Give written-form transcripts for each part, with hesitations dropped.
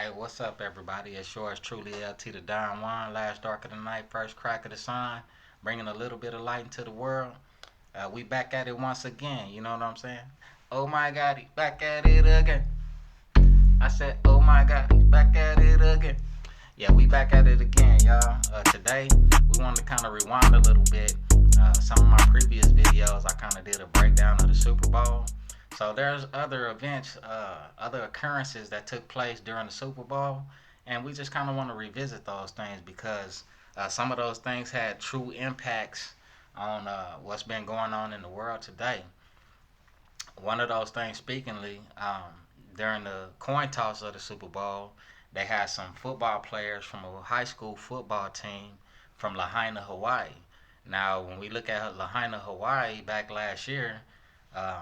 Hey, what's up, everybody? It's yours truly, LT the Don Juan, last dark of the night, first crack of the sun, bringing a little bit of light into the world. We back at it once again, you know what I'm saying? Oh my God, he's back at it again. I said, oh my God, he's back at it again. Yeah, we back at it again, y'all. Today, we wanted to kind of rewind a little bit. Some of my previous videos, I kind of did a breakdown of the Super Bowl. So there's other events, other occurrences that took place during the Super Bowl, and we just kind of want to revisit those things because some of those things had true impacts on what's been going on in the world today. One of those things, speakingly, during the coin toss of the Super Bowl, they had some football players from a high school football team from Lahaina, Hawaii. Now, when we look at Lahaina, Hawaii back last year,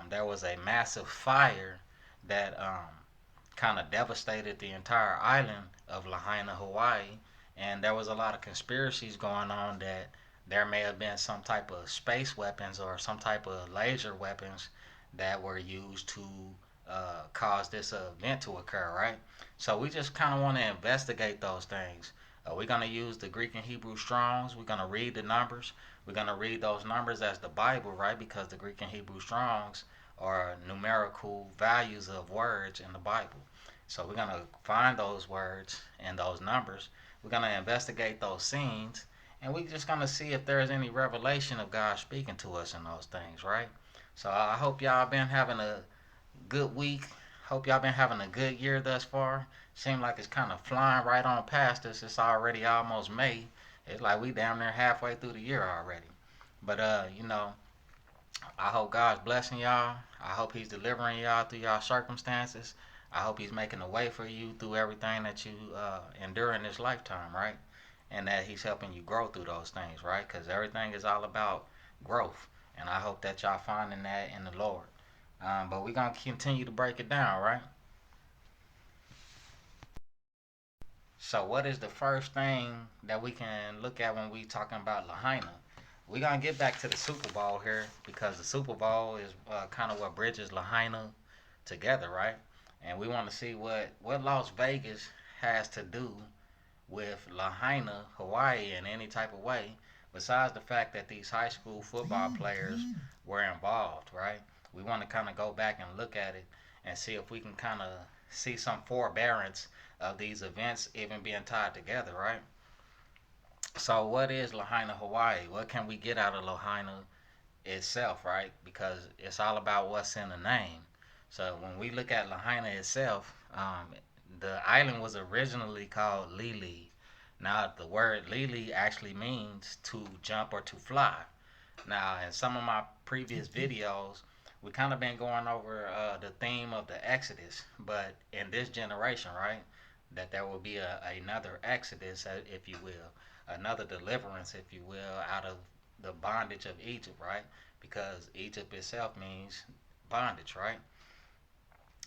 there was a massive fire that kind of devastated the entire island of Lahaina, Hawaii. And there was a lot of conspiracies going on that there may have been some type of space weapons or some type of laser weapons that were used to cause this event to occur, right? So we just kind of want to investigate those things. We're going to use the Greek and Hebrew Strongs. We're going to read the numbers. We're going to read those numbers as the Bible, right? Because the Greek and Hebrew Strongs are numerical values of words in the Bible. So we're going to find those words and those numbers. We're going to investigate those scenes. And we're just going to see if there's any revelation of God speaking to us in those things, right? So I hope y'all been having a good week. Hope y'all been having a good year thus far. Seems like it's kind of flying right on past us. It's already almost May. It's like we damn near halfway through the year already. But I hope God's blessing y'all. I hope He's delivering y'all through y'all circumstances. I hope He's making a way for you through everything that you endure in this lifetime, right? And that He's helping you grow through those things, right? Because everything is all about growth. And I hope that y'all finding that in the Lord. But we're going to continue to break it down, right? So, what is the first thing that we can look at when we talking about Lahaina? We're going to get back to the Super Bowl here because the Super Bowl is kind of what bridges Lahaina together, right? And we want to see what Las Vegas has to do with Lahaina, Hawaii in any type of way, besides the fact that these high school football players were involved, right? We want to kind of go back and look at it and see if we can kind of see some forbearance of these events even being tied together, right? So, what is Lahaina, Hawaii? What can we get out of Lahaina itself, right? Because it's all about what's in the name. So, when we look at Lahaina itself, the island was originally called Lili. Now, the word Lili actually means to jump or to fly. Now, in some of my previous videos, we kind of been going over the theme of the Exodus, but in this generation, right, that there will be another Exodus, if you will, another deliverance, if you will, out of the bondage of Egypt, right? Because Egypt itself means bondage, right?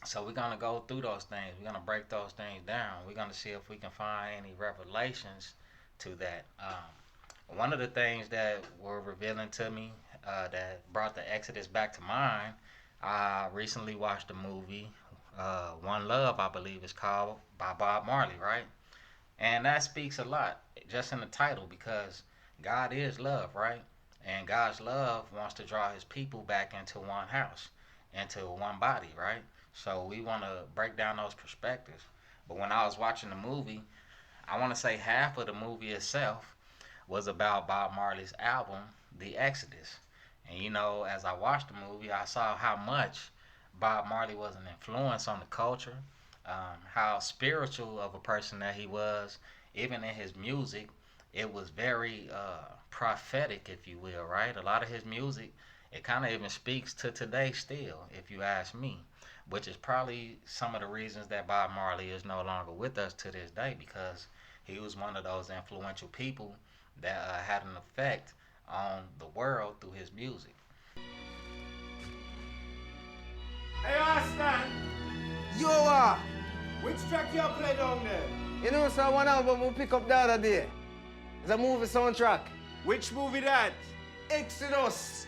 So we're gonna go through those things. We're gonna break those things down. We're gonna see if we can find any revelations to that. One of the things that were revealing to me that brought the Exodus back to mind, I recently watched a movie, One Love, I believe it's called, by Bob Marley, right? And that speaks a lot just in the title because God is love, right? And God's love wants to draw His people back into one house, into one body, right? So we want to break down those perspectives. But when I was watching the movie, I want to say half of the movie itself was about Bob Marley's album, The Exodus. And as I watched the movie, I saw how much Bob Marley was an influence on the culture, how spiritual of a person that he was, even in his music. It was very prophetic, if you will, right? A lot of his music, it kind of even speaks to today still, if you ask me, which is probably some of the reasons that Bob Marley is no longer with us to this day because he was one of those influential people that had an effect on the world through his music. Hey, Aston! Yo, Which track you play down there? you know, so one album we pick up the other day. It's a movie soundtrack. Which movie that? Exodus.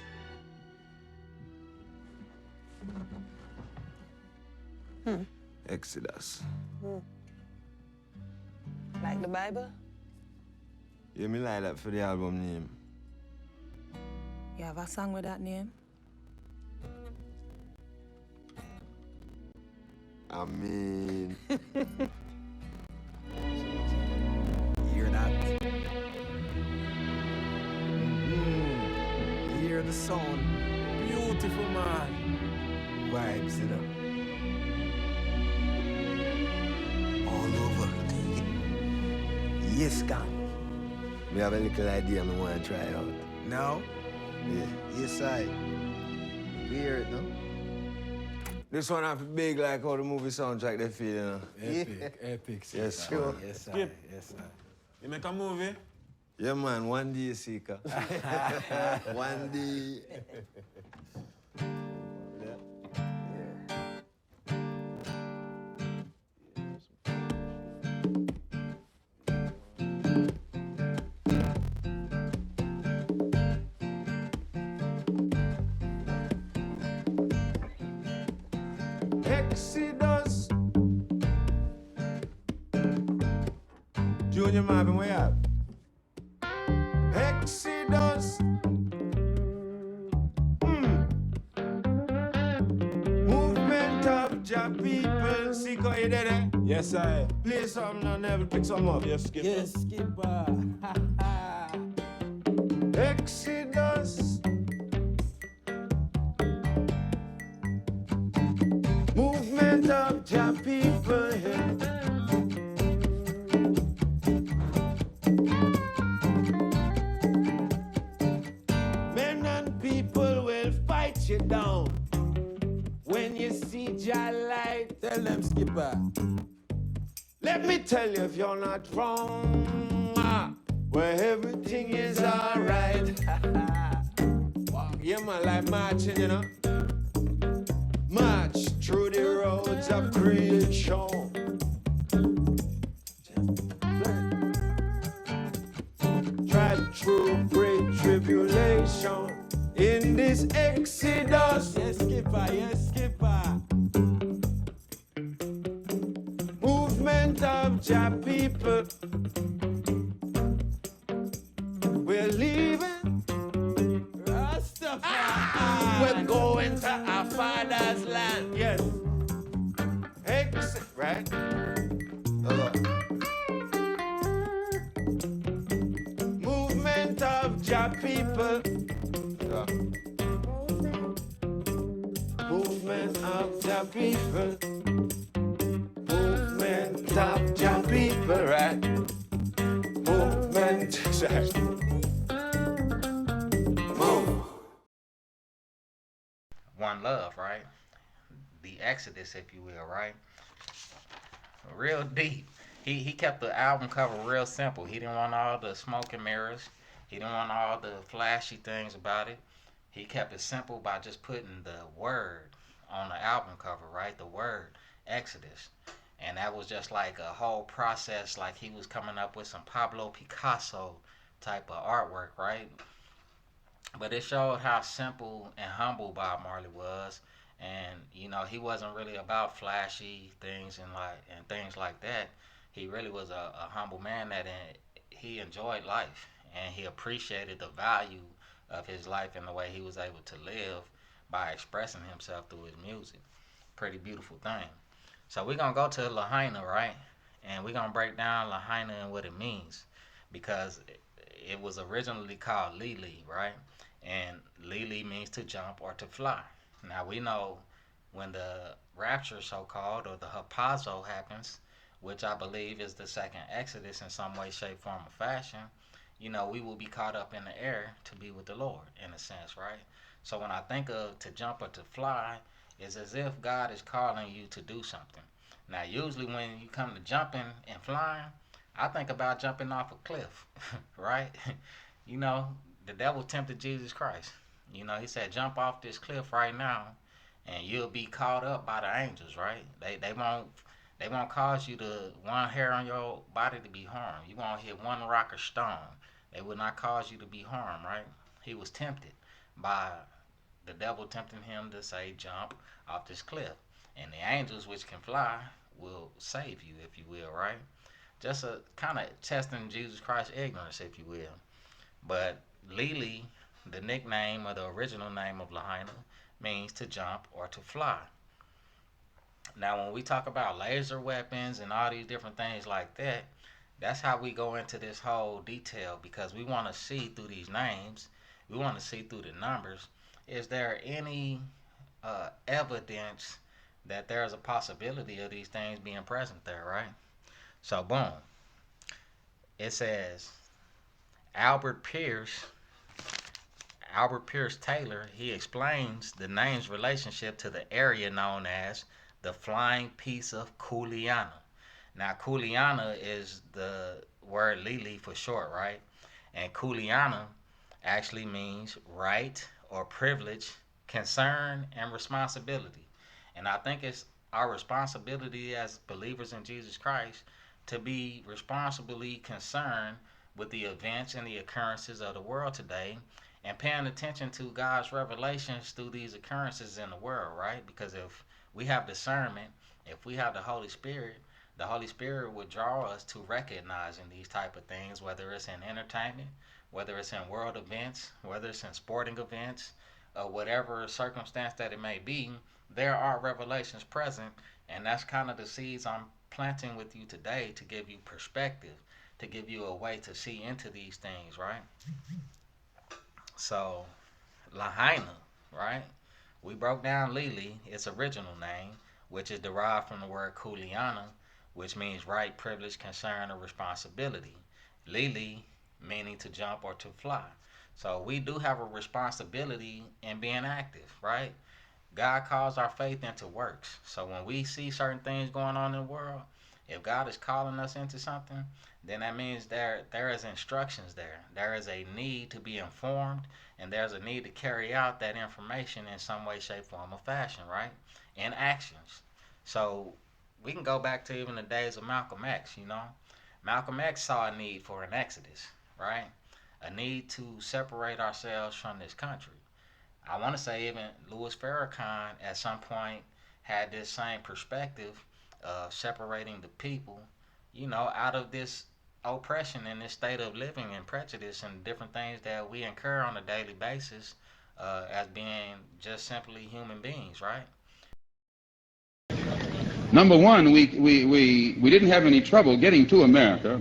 Exodus. Like the Bible? Yeah, me like that for the album name. You have a song with that name? I mean... You hear that? You hear the sound? Beautiful, man. Vibes, you know. All over. Yes, gang. Me have a little idea I want to try out. Now? Yeah. Yes, I. We hear it, no? This one have to be big like how the movie soundtrack they feel, you know. Epic. Yes, sure. Yes, I. Skip. Yes, I. You make a movie? Yeah, man, one day, Seeker. One day. Exodus. Junior Marvin, where you at? Exodus. Movement of Jah people. See, how you did it? Yes, I. Play something and never pick some up. Yes, Skip. Yes, skipper. Exodus. Movement of Jah people. Men and people will fight you down when you see Jah light. Tell them, skipper. Let me tell you if you're not wrong, where everything is alright. Yeah, man, like marching, you know. March through the roads of creation. Drive through great tribulation in this exodus. Yes, skipper. Yes, skipper. Movement of Jah people. We're leaving. Rastafari. We're going to our father's land. Yes. Exit, right? Movement of Jah people. Movement of Jah people. Movement of Jah people, right? Movement. Move. One love, right? The Exodus, if you will, right? Real deep. He kept the album cover real simple. He didn't want all the smoke and mirrors. He didn't want all the flashy things about it. He kept it simple by just putting the word on the album cover, right? The word Exodus. And that was just like a whole process, like he was coming up with some Pablo Picasso type of artwork, right? But it showed how simple and humble Bob Marley was, and you know he wasn't really about flashy things and things like that. He really was a humble man that he enjoyed life and he appreciated the value of his life and the way he was able to live by expressing himself through his music. Pretty beautiful thing. So we're gonna go to Lahaina, right? And we're gonna break down Lahaina and what it means, because it was originally called Lili, right? And Lili means to jump or to fly. Now we know when the rapture, so-called, or the hapazo happens, which I believe is the second Exodus in some way, shape, form, or fashion, you know, we will be caught up in the air to be with the Lord, in a sense, right? So when I think of to jump or to fly, it's as if God is calling you to do something. Now, usually when you come to jumping and flying, I think about jumping off a cliff, right? You know, the devil tempted Jesus Christ. You know, he said, jump off this cliff right now and you'll be caught up by the angels, right? They won't cause you to one hair on your body to be harmed. You won't hit one rock or stone. They will not cause you to be harmed, right? He was tempted by the devil tempting him to say jump off this cliff. And the angels, which can fly, will save you, if you will, right? just a kind of testing Jesus Christ's ignorance, if you will. But Lili, the nickname or the original name of Lahaina, means to jump or to fly. Now, when we talk about laser weapons and all these different things like that, that's how we go into this whole detail, because we want to see through these names, we want to see through the numbers, is there any evidence that there's a possibility of these things being present there, right? So, boom. It says Albert Pierce Taylor, he explains the name's relationship to the area known as the flying piece of Kuleana. Now, Kuleana is the word Lili for short, right? And Kuleana actually means right or privilege, concern, and responsibility. And I think it's our responsibility as believers in Jesus Christ to be responsibly concerned with the events and the occurrences of the world today, and paying attention to God's revelations through these occurrences in the world, right? Because if we have discernment, if we have the Holy Spirit would draw us to recognizing these type of things, whether it's in entertainment, whether it's in world events, whether it's in sporting events, whatever circumstance that it may be, there are revelations present, and that's kind of the seeds I'm planting with you today to give you perspective, to give you a way to see into these things, right? So, Lahaina, right? We broke down Lili, its original name, which is derived from the word Kuleana, which means right, privilege, concern, or responsibility. Lili meaning to jump or to fly. So we do have a responsibility in being active, right? God calls our faith into works. So when we see certain things going on in the world, if God is calling us into something, then that means there is instructions there. There is a need to be informed, and there's a need to carry out that information in some way, shape, form, or fashion, right? In actions. So we can go back to even the days of Malcolm X, you know. Malcolm X saw a need for an exodus, right? A need to separate ourselves from this country. I want to say even Louis Farrakhan at some point had this same perspective of separating the people, you know, out of this oppression and this state of living and prejudice and different things that we incur on a daily basis as being just simply human beings, right? Number one, we didn't have any trouble getting to America.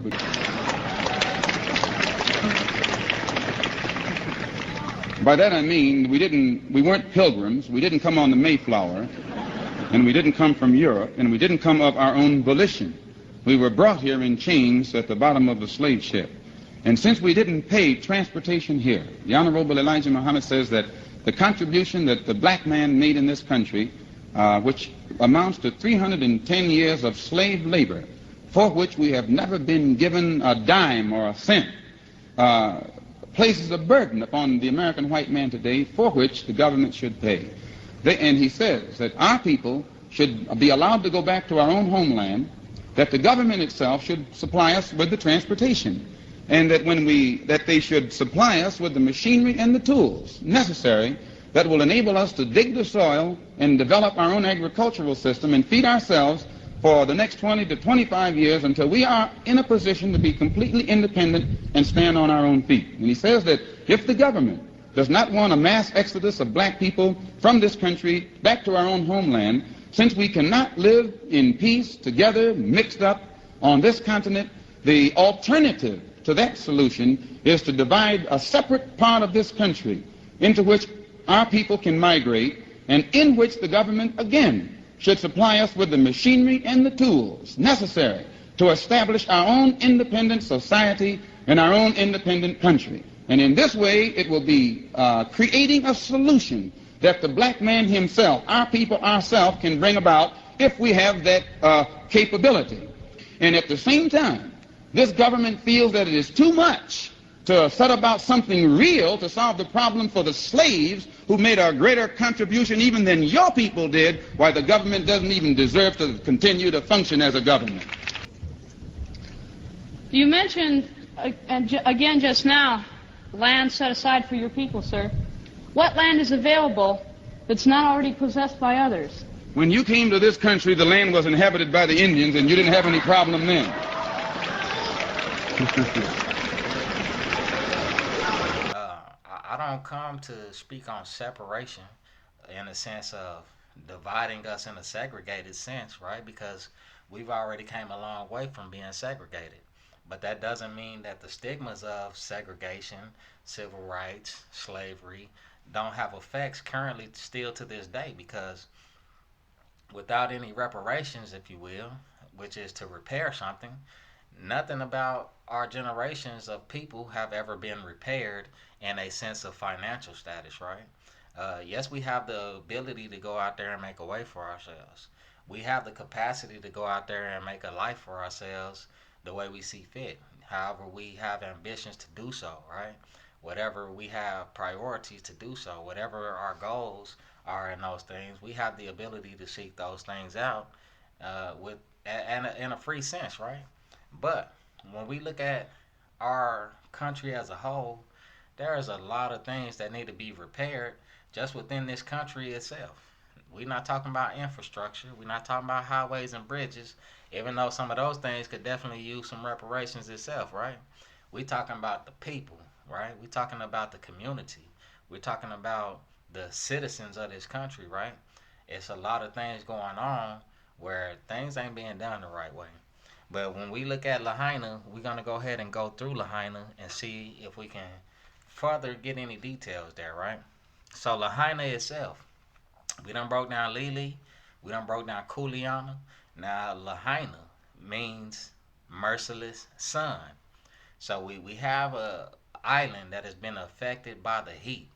By that I mean we weren't pilgrims, we didn't come on the Mayflower, and we didn't come from Europe, and we didn't come of our own volition. We were brought here in chains at the bottom of the slave ship. And since we didn't pay transportation here, the Honorable Elijah Muhammad says that the contribution that the black man made in this country, which amounts to 310 years of slave labor, for which we have never been given a dime or a cent, places a burden upon the American white man today for which the government should pay. And he says that our people should be allowed to go back to our own homeland, that the government itself should supply us with the transportation, and that they should supply us with the machinery and the tools necessary that will enable us to dig the soil and develop our own agricultural system and feed ourselves for the next 20 to 25 years until we are in a position to be completely independent and stand on our own feet. And he says that if the government does not want a mass exodus of black people from this country back to our own homeland, since we cannot live in peace together, mixed up on this continent, the alternative to that solution is to divide a separate part of this country into which our people can migrate, and in which the government, again, should supply us with the machinery and the tools necessary to establish our own independent society and our own independent country. And in this way, it will be creating a solution that the black man himself, our people, ourselves, can bring about if we have that capability. And at the same time, this government feels that it is too much to set about something real to solve the problem for the slaves who made a greater contribution even than your people did, why the government doesn't even deserve to continue to function as a government. You mentioned, again just now, land set aside for your people, sir. What land is available that's not already possessed by others? When you came to this country, the land was inhabited by the Indians, and you didn't have any problem then. I don't come to speak on separation in the sense of dividing us in a segregated sense, right? Because we've already came a long way from being segregated. But that doesn't mean that the stigmas of segregation, civil rights, slavery don't have effects currently still to this day, because without any reparations, if you will, which is to repair something, nothing about our generations of people have ever been repaired in a sense of financial status, right? Yes, we have the ability to go out there and make a way for ourselves. We have the capacity to go out there and make a life for ourselves the way we see fit. However, we have ambitions to do so, right? Whatever we have priorities to do so, whatever our goals are in those things, we have the ability to seek those things out with in a free sense, right? But when we look at our country as a whole, there's a lot of things that need to be repaired just within this country itself. We're not talking about infrastructure. We're not talking about highways and bridges, even though some of those things could definitely use some reparations itself, right? We're talking about the people, right? We're talking about the community. We're talking about the citizens of this country, right? It's a lot of things going on where things ain't being done the right way. But when we look at Lahaina, we're going to go ahead and go through Lahaina and see if we can further get any details there, right? So Lahaina itself, we done broke down Lili, we done broke down Kuleana. Now Lahaina means merciless sun. So we have a island that has been affected by the heat,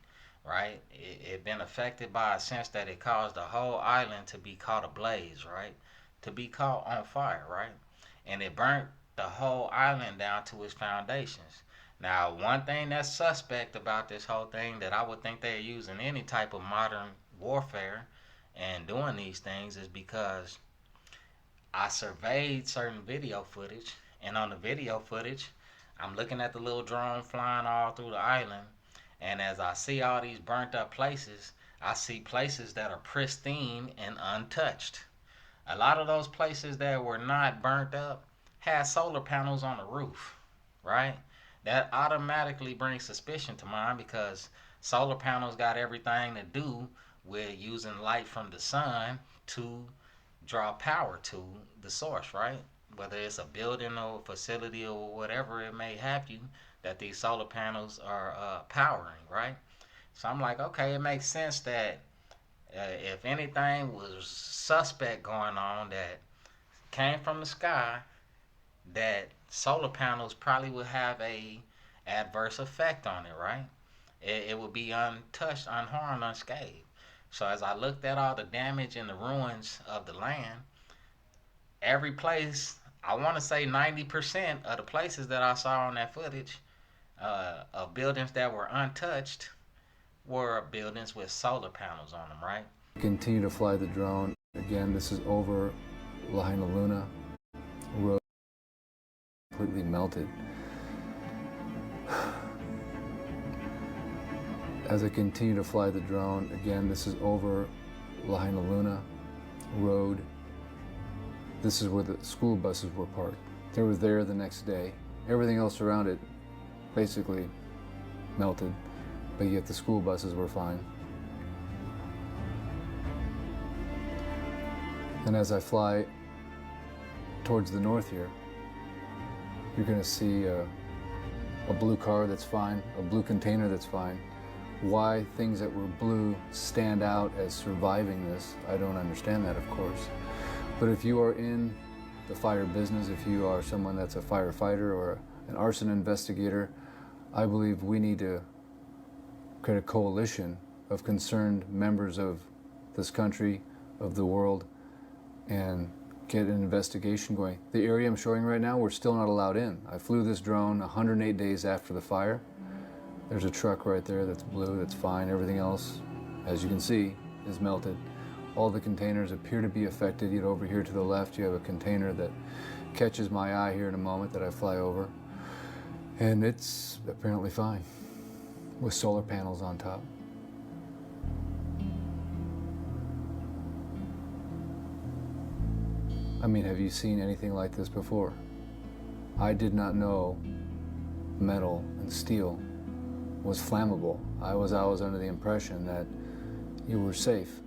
right? It been affected by a sense that it caused the whole island to be caught ablaze, right? To be caught on fire, right? And it burnt the whole island down to its foundations. Now, one thing that's suspect about this whole thing that I would think they're using any type of modern warfare and doing these things is because I surveyed certain video footage, and on the video footage, I'm looking at the little drone flying all through the island, and as I see all these burnt up places, I see places that are pristine and untouched. A lot of those places that were not burnt up had solar panels on the roof, right? That automatically brings suspicion to mind because solar panels got everything to do with using light from the sun to draw power to the source, right? Whether it's a building or facility or whatever it may have you, that these solar panels are powering, right? So I'm like, okay, it makes sense that if anything was suspect going on that came from the sky, that solar panels probably would have a adverse effect on it, right? It would be untouched, unharmed, unscathed. So as I looked at all the damage and the ruins of the land, every place, I want to say 90% of the places that I saw on that footage of buildings that were untouched were buildings with solar panels on them, right? Continue to fly the drone. Again, this is over Lahaina Luna road, completely melted. As I continue to fly the drone, again, this is over Lahaina Luna road. This is where the school buses were parked. They were there the next day. Everything else around it basically melted, but yet the school buses were fine. And as I fly towards the north here, you're going to see a blue car that's fine, a blue container that's fine. Why things that were blue stand out as surviving this, I don't understand that, of course. But if you are in the fire business, if you are someone that's a firefighter or an arson investigator, I believe we need to create a coalition of concerned members of this country, of the world, and get an investigation going. The area I'm showing right now, we're still not allowed in. I flew this drone 108 days after the fire. There's a truck right there that's blue, that's fine. Everything else, as you can see, is melted. All the containers appear to be affected. Yet over here to the left, you have a container that catches my eye here in a moment that I fly over. And it's apparently fine, with solar panels on top. I mean, have you seen anything like this before? I did not know metal and steel was flammable. I was under the impression that you were safe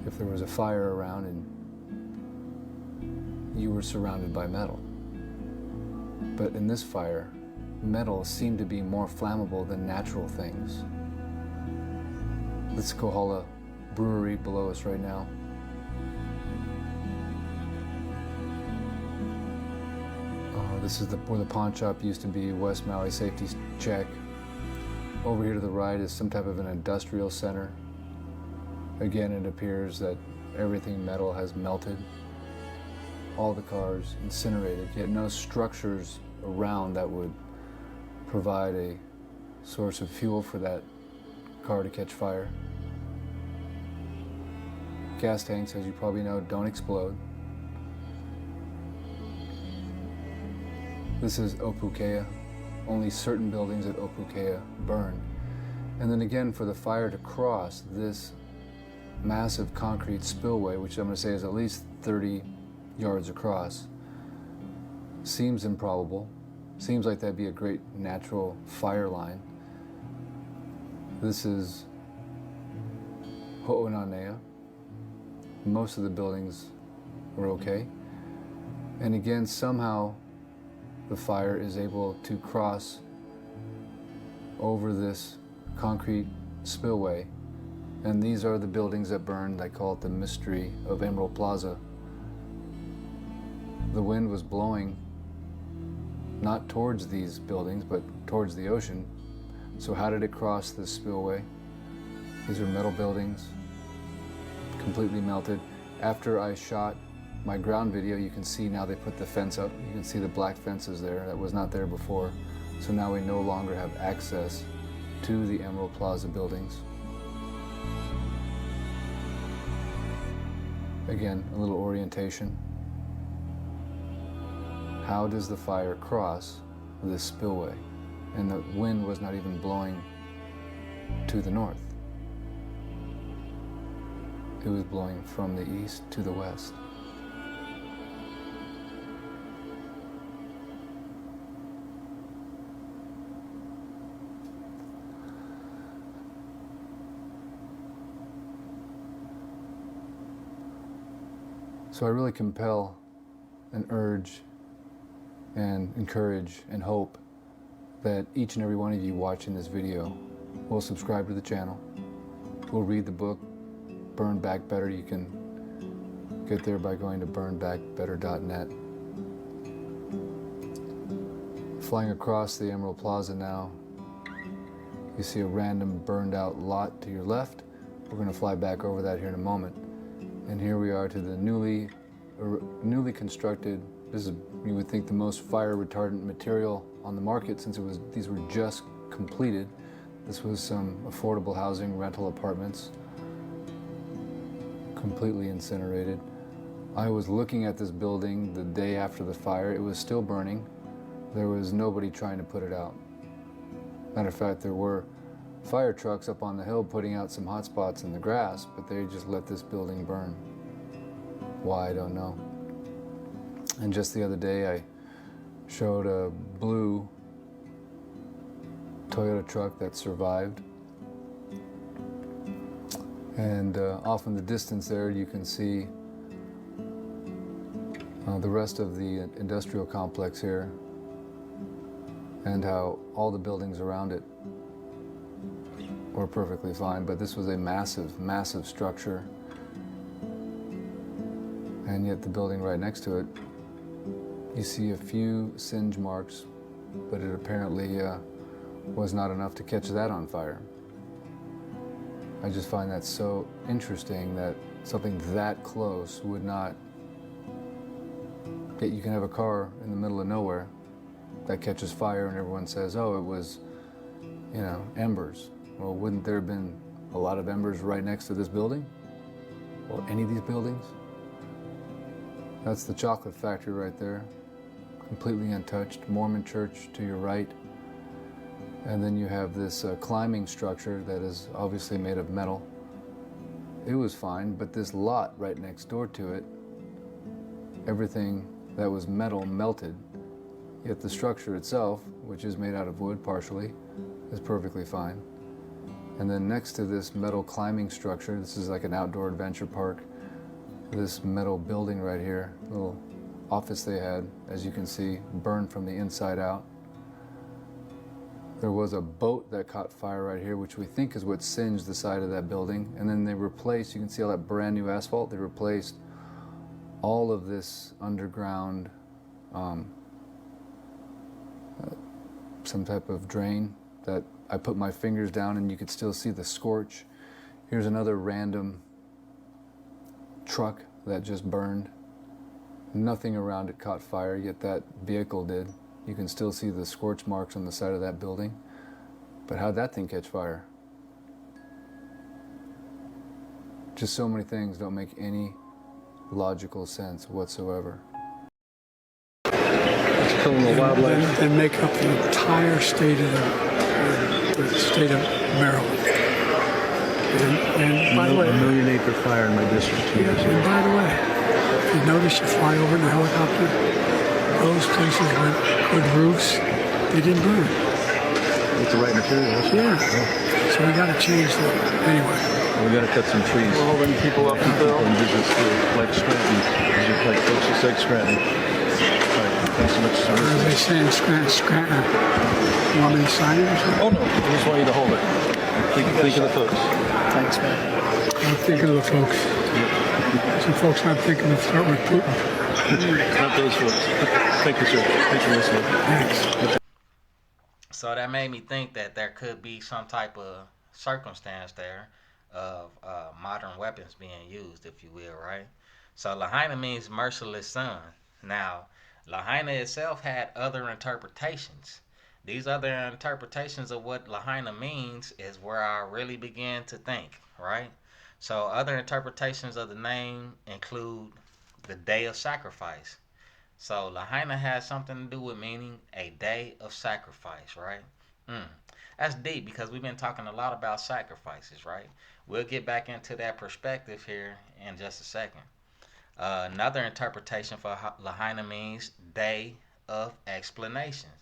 if there was a fire around and you were surrounded by metal. But in this fire, metal seemed to be more flammable than natural things. Let's go Kohala Brewery below us right now. This is where the pawn shop used to be, West Maui Safety Check. Over here to the right is some type of an industrial center. Again, it appears that everything metal has melted. All the cars incinerated, yet no structures around that would provide a source of fuel for that car to catch fire. Gas tanks, as you probably know, don't explode. This is Opukea. Only certain buildings at Opukea burn. And then again, for the fire to cross this massive concrete spillway, which I'm going to say is at least 30 yards across, seems improbable. Seems like that'd be a great natural fire line. This is Ho'onanea. Most of the buildings were okay. And again, somehow the fire is able to cross over this concrete spillway. And these are the buildings that burned. I call it the mystery of Emerald Plaza. The wind was blowing not towards these buildings, but towards the ocean. So how did it cross this spillway? These are metal buildings, completely melted. After I shot my ground video, you can see now they put the fence up. You can see the black fences there. That was not there before. So now we no longer have access to the Emerald Plaza buildings. Again, a little orientation. How does the fire cross this spillway? And the wind was not even blowing to the north. It was blowing from the east to the west. So I really compel and urge and encourage and hope that each and every one of you watching this video will subscribe to the channel, will read the book, Burn Back Better. You can get there by going to burnbackbetter.net. Flying across the Emerald Plaza now, you see a random burned out lot to your left. We're going to fly back over that here in a moment. And here we are to the newly constructed, this is, you would think, the most fire retardant material on the market, since these were just completed. This was some affordable housing, rental apartments, completely incinerated. I was looking at this building the day after the fire. It was still burning. There was nobody trying to put it out. Matter of fact, there were fire trucks up on the hill putting out some hot spots in the grass, but they just let this building burn. Why, I don't know. And just the other day, I showed a blue Toyota truck that survived. And off in the distance there, you can see the rest of the industrial complex here, and how all the buildings around it were perfectly fine. But this was a massive, massive structure. And yet the building right next to it, you see a few singe marks, but it apparently was not enough to catch that on fire. I just find that so interesting that something that close would not, yet you can have a car in the middle of nowhere that catches fire and everyone says, oh, it was, you know, embers. Well, wouldn't there have been a lot of embers right next to this building? Or any of these buildings? That's the chocolate factory right there, completely untouched. Mormon church to your right. And then you have this climbing structure that is obviously made of metal. It was fine, but this lot right next door to it, everything that was metal melted. Yet the structure itself, which is made out of wood partially, is perfectly fine. And then next to this metal climbing structure, this is like an outdoor adventure park, this metal building right here, little office they had, as you can see, burned from the inside out. There was a boat that caught fire right here, which we think is what singed the side of that building. And then they replaced, you can see all that brand new asphalt, they replaced all of this underground, some type of drain that I put my fingers down and you could still see the scorch. Here's another random truck that just burned. Nothing around it caught fire, yet that vehicle did. You can still see the scorch marks on the side of that building. But how'd that thing catch fire? Just so many things don't make any logical sense whatsoever. Killing the wildlife. And make up the entire state of the state of Maryland. And by the way, a million acre fire in my district. yes, and by the way, if you notice you fly over in a helicopter, those places with good roofs, they didn't burn. With the right materials. Yeah. So we got to change that. Anyway. We got to cut some trees. We're holding people up to Bill. And business too, like Scranton. Like folks who said Scranton. Thanks so much, sir. Or are they saying Scranton? You want me to sign it or something? Oh, no. I just want you to hold it. Think of the folks. Thanks, man. I'm thinking of the folks. Some folks I'm thinking of start with Putin. Not those folks. Thank you, sir. Thanks for listening. Thanks. So that made me think that there could be some type of circumstance there of modern weapons being used, if you will, right? So Lahaina means merciless sun. Now, Lahaina itself had other interpretations. These other interpretations of what Lahaina means is where I really began to think, right? So other interpretations of the name include the day of sacrifice. So Lahaina has something to do with meaning a day of sacrifice, right? That's deep because we've been talking a lot about sacrifices, right? We'll get back into that perspective here in just a second. Another interpretation for Lahaina means day of explanations.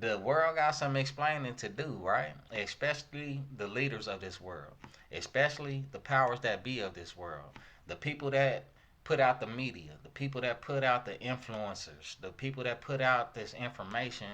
The world got some explaining to do, right? Especially the leaders of this world, especially the powers that be of this world, the people that put out the media, the people that put out the influencers, the people that put out this information,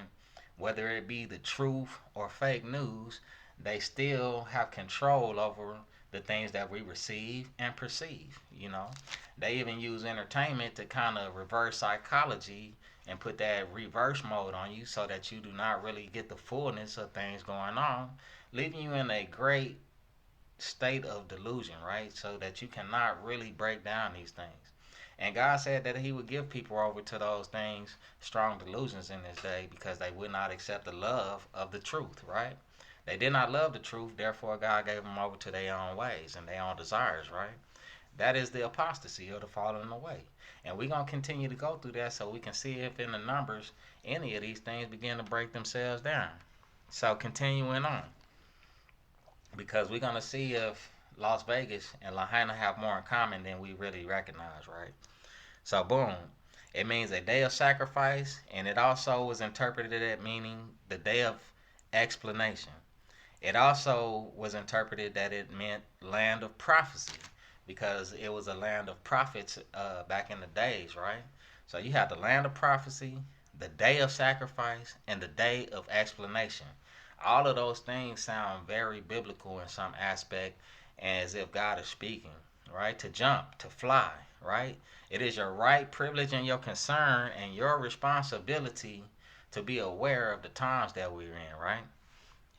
whether it be the truth or fake news, they still have control over the things that we receive and perceive, you know. They even use entertainment to kind of reverse psychology and put that reverse mode on you so that you do not really get the fullness of things going on, leaving you in a great state of delusion, right? So that you cannot really break down these things. And God said that he would give people over to those things, strong delusions in this day, because they would not accept the love of the truth, right? They did not love the truth, therefore God gave them over to their own ways and their own desires, right? That is the apostasy or the falling away. And we're going to continue to go through that so we can see if in the numbers any of these things begin to break themselves down. So continuing on, because we're going to see if Las Vegas and Lahaina have more in common than we really recognize, right? So boom, it means a day of sacrifice, and it also was interpreted as meaning the day of explanation. It also was interpreted that it meant land of prophecy, because it was a land of prophets back in the days, right? So you have the land of prophecy, the day of sacrifice, and the day of explanation. All of those things sound very biblical in some aspect, as if God is speaking, right? To jump, to fly, right? It is your right, privilege, and your concern and your responsibility to be aware of the times that we're in, right?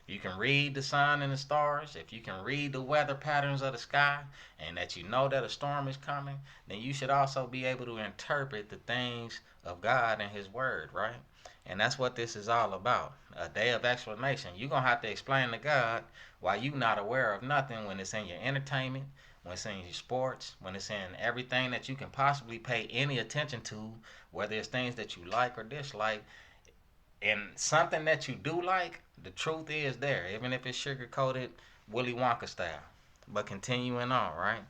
If you can read the sun and the stars, if you can read the weather patterns of the sky, and that you know that a storm is coming, then you should also be able to interpret the things of God and his word, right? And that's what this is all about, a day of explanation. You're going to have to explain to God why you're not aware of nothing when it's in your entertainment, when it's in your sports, when it's in everything that you can possibly pay any attention to, whether it's things that you like or dislike. And something that you do like, the truth is there, even if it's sugar-coated Willy Wonka style. But continuing on, right?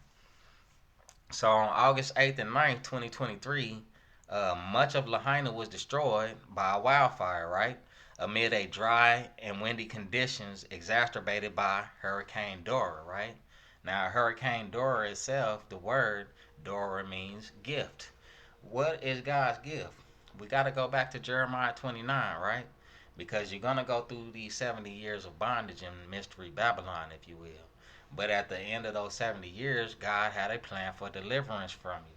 So on August 8th and 9th, 2023, Much of Lahaina was destroyed by a wildfire, right? Amid a dry and windy conditions exacerbated by Hurricane Dora, right? Now, Hurricane Dora itself, the word Dora means gift. What is God's gift? We got to go back to Jeremiah 29, right? Because you're going to go through these 70 years of bondage in mystery Babylon, if you will. But at the end of those 70 years, God had a plan for deliverance from you.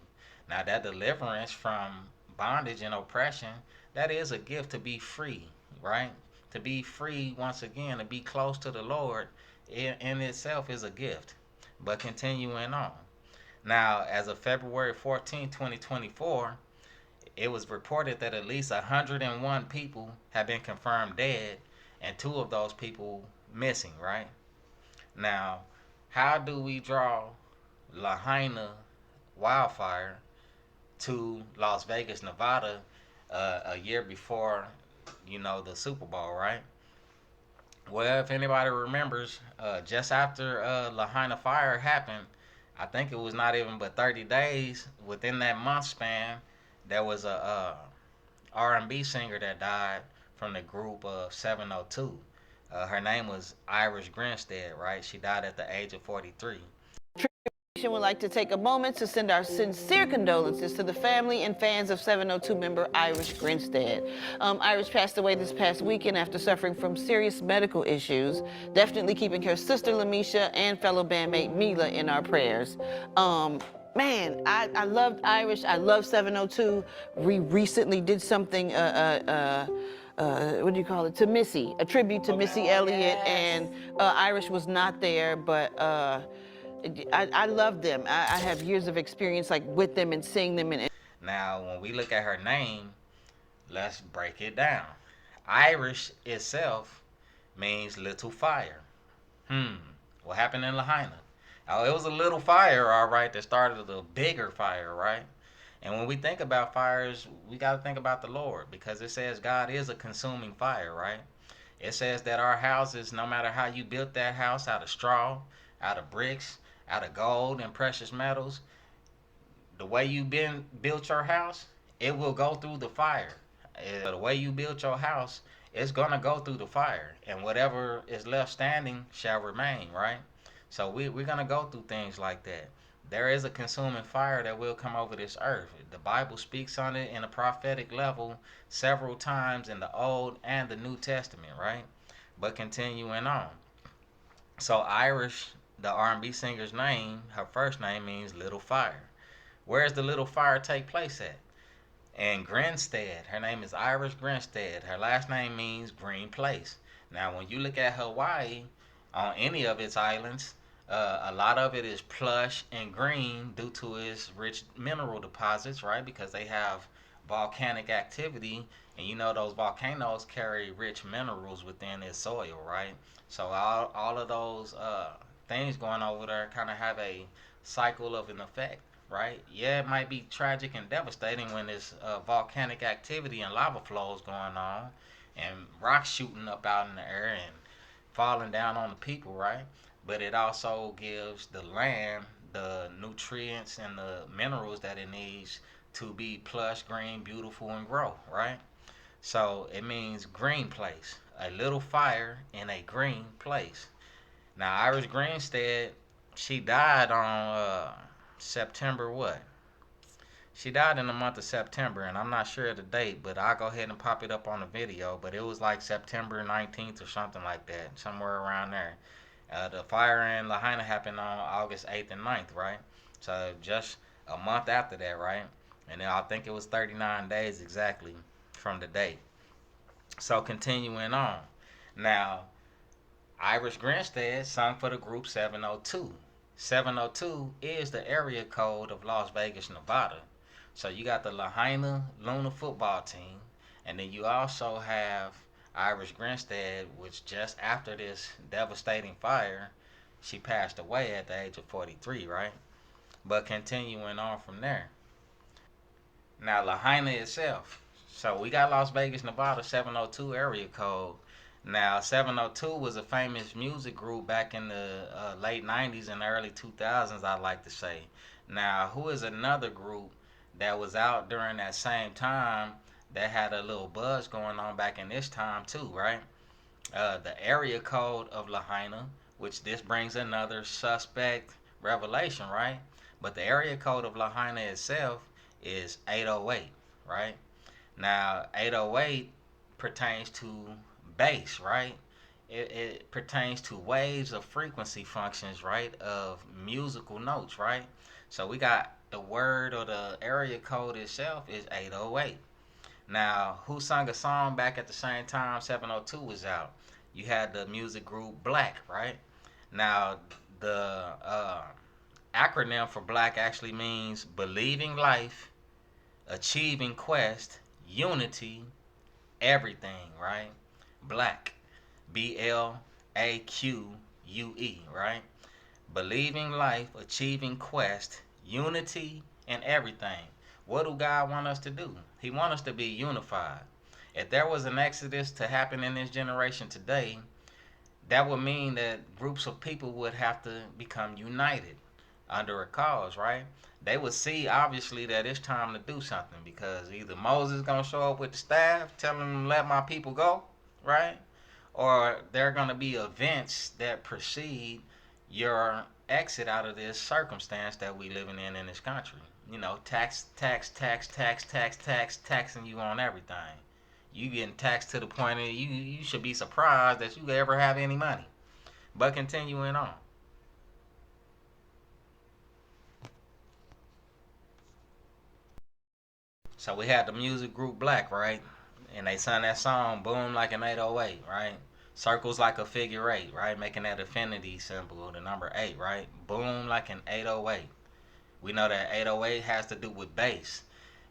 Now, that deliverance from bondage and oppression, that is a gift to be free, right? To be free once again, to be close to the Lord in itself is a gift. But continuing on. Now, as of February 14, 2024, it was reported that at least 101 people have been confirmed dead and 2 of those people missing, right? Now, how do we draw Lahaina wildfire to Las Vegas, Nevada, a year before, the Super Bowl, right? Well, if anybody remembers, just after Lahaina fire happened, I think it was not even but 30 days within that month span, there was a R&B singer that died from the group of 702. Her name was Iris Grinstead, right? She died at the age of 43. Would like to take a moment to send our sincere condolences to the family and fans of 702 member Irish Grinstead. Irish passed away this past weekend after suffering from serious medical issues, definitely keeping her sister Lamisha and fellow bandmate Mila in our prayers. Man, I loved Irish. I love 702. We recently did something, what do you call it, to Missy, a tribute to Missy Elliott, and Irish was not there, but I love them. I have years of experience with them and seeing them. Now, when we look at her name, let's break it down. Irish itself means little fire. What happened in Lahaina? Oh, it was a little fire, all right, that started a bigger fire, right? And when we think about fires, we got to think about the Lord, because it says God is a consuming fire, right? It says that our houses, no matter how you built that house, out of straw, out of bricks, out of gold and precious metals, the way you built your house, it will go through the fire. The way you built your house, it's going to go through the fire, and whatever is left standing shall remain, right? So we're going to go through things like that. There is a consuming fire that will come over this earth. The Bible speaks on it in a prophetic level several times in the Old and the New Testament, right? But continuing on. So Irish, the R&B singer's name, her first name means little fire. Where does the little fire take place at? In Grinstead. Her name is Iris Grinstead. Her last name means green place. Now, when you look at Hawaii, on any of its islands, a lot of it is plush and green due to its rich mineral deposits, right? Because they have volcanic activity, and those volcanoes carry rich minerals within its soil, right? So all of those things going over there kind of have a cycle of an effect, right? Yeah, it might be tragic and devastating when there's volcanic activity and lava flows going on and rocks shooting up out in the air and falling down on the people, right? But it also gives the land the nutrients and the minerals that it needs to be plush, green, beautiful, and grow, right? So it means green place, a little fire in a green place. Now, Iris Grinstead, she died on September what? She died in the month of September, and I'm not sure of the date, but I'll go ahead and pop it up on the video. But it was like September 19th or something like that, somewhere around there. The fire in Lahaina happened on August 8th and 9th, right? So just a month after that, right? And then I think it was 39 days exactly from the date. So continuing on. Now, Irish Grinstead sung for the group 702. 702 is the area code of Las Vegas, Nevada. So you got the Lahaina Luna football team, and then you also have Irish Grinstead, which just after this devastating fire, she passed away at the age of 43, right? But continuing on from there. Now, Lahaina itself. So we got Las Vegas, Nevada 702 area code. Now, 702 was a famous music group back in the late 90s and early 2000s, I'd like to say. Now, who is another group that was out during that same time that had a little buzz going on back in this time too, right? The area code of Lahaina, which this brings another suspect revelation, right? But the area code of Lahaina itself is 808, right? Now, 808 pertains to bass, right? It pertains to waves of frequency functions, right? Of musical notes, right? So we got the word or the area code itself is 808. Now, who sung a song back at the same time 702 was out? You had the music group Black, right? Now, the acronym for Black actually means believing life, achieving quest, unity, everything, right? Black, BLAQUE, right? Believing life, achieving quest, unity, and everything. What do God want us to do? He wants us to be unified. If there was an exodus to happen in this generation today, that would mean that groups of people would have to become united under a cause, right? They would see obviously that it's time to do something, because either Moses is gonna show up with the staff telling them let my people go, right? Or there are gonna be events that precede your exit out of this circumstance that we living in this country. You know, taxing you on everything. You getting taxed to the point that you should be surprised that you ever have any money. But continuing on. So we had the music group Black, right? And they sung that song, Boom Like an 808, right? Circles like a figure eight, right? Making that affinity symbol, the number 8, right? Boom like an 808. We know that 808 has to do with bass.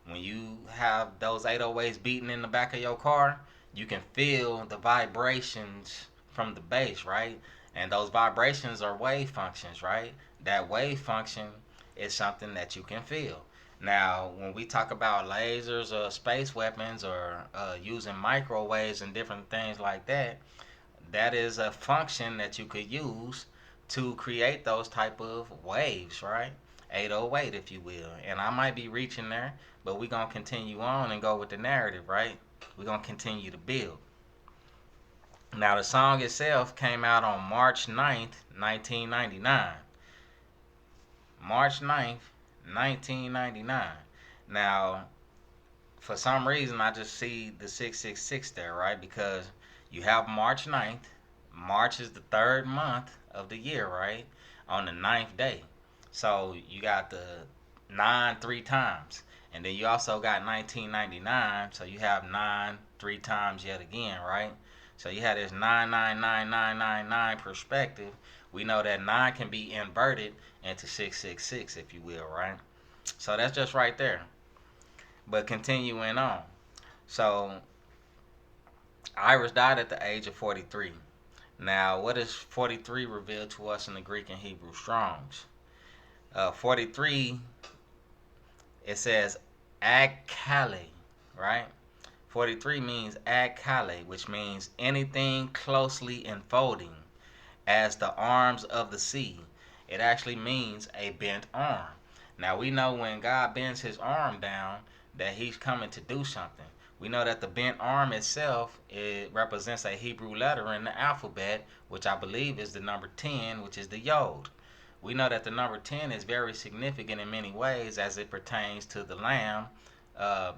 When you have those 808s beating in the back of your car, you can feel the vibrations from the bass, right? And those vibrations are wave functions, right? That wave function is something that you can feel. Now, when we talk about lasers or space weapons or using microwaves and different things like that, that is a function that you could use to create those type of waves, right? 808, if you will. And I might be reaching there, but we're going to continue on and go with the narrative, right? We're going to continue to build. Now, the song itself came out on March 9th, 1999. March 9th, 1999. Now, for some reason, I just see the 666 there, right? Because you have March 9th. March is the third month of the year, right? On the 9th day. So you got the 9 3 times. And then you also got 1999. So you have 9 3 times yet again, right? So you have this 9999999 perspective. We know that 9 can be inverted into 666, if you will, right? So that's just right there. But continuing on. So Iris died at the age of 43. Now, what does 43 reveal to us in the Greek and Hebrew Strongs? 43, it says akale, right? 43 means akale, which means anything closely enfolding, as the arms of the sea. It actually means a bent arm. Now, we know when God bends his arm down that he's coming to do something. We know that the bent arm itself, it represents a Hebrew letter in the alphabet, which I believe is the number 10, which is the Yod. We know that the number 10 is very significant in many ways as it pertains to the lamb